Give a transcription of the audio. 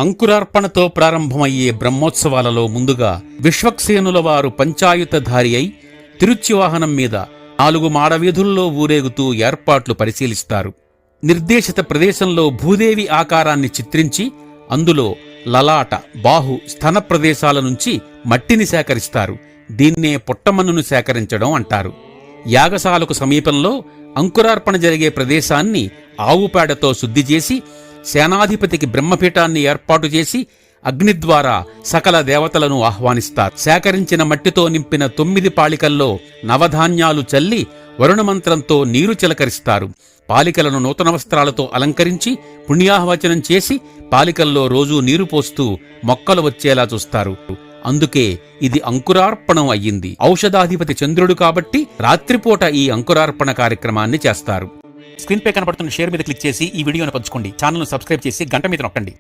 అంకురార్పణతో ప్రారంభమయ్యే బ్రహ్మోత్సవాలలో ముందుగా విశ్వక్సేనుల వారు పంచాయుతధారి అయి తిరుచివాహనం మీద 4 మాడవీధుల్లో ఊరేగుతూ ఏర్పాట్లు పరిశీలిస్తారు. నిర్దేశిత ప్రదేశంలో భూదేవి ఆకారాన్ని చిత్రించి అందులో లలాట, బాహు, స్తన ప్రదేశాల నుంచి మట్టిని సేకరిస్తారు. దీన్నే పుట్టమన్నును సేకరించడం అంటారు. యాగశాలకు సమీపంలో అంకురార్పణ జరిగే ప్రదేశాన్ని ఆవుపేడతో శుద్ధి చేసి సేనాధిపతికి బ్రహ్మపీఠాన్ని ఏర్పాటు చేసి అగ్ని ద్వారా సకల దేవతలను ఆహ్వానిస్తారు. సేకరించిన మట్టితో నింపిన 9 పాళికల్లో నవధాన్యాలు చల్లి వరుణమంత్రంతో నీరు చిలకరిస్తారు. పాలికలను నూతన వస్త్రాలతో అలంకరించి పుణ్యాహవచనం చేసి పాలికల్లో రోజూ నీరు పోస్తూ మొక్కలు వచ్చేలా చూస్తారు. అందుకే ఇది అంకురార్పణం అయ్యింది. ఔషధాధిపతి చంద్రుడు కాబట్టి రాత్రిపూట ఈ అంకురార్పణ కార్యక్రమాన్ని చేస్తారు. స్క్రీన్ పై కనబడుతున్న షేర్ మీద క్లిక్ చేసి ఈ వీడియోను పంచుకోండి. ఛానల్ను సబ్స్క్రైబ్ చేసి గంట మీద నొక్కండి.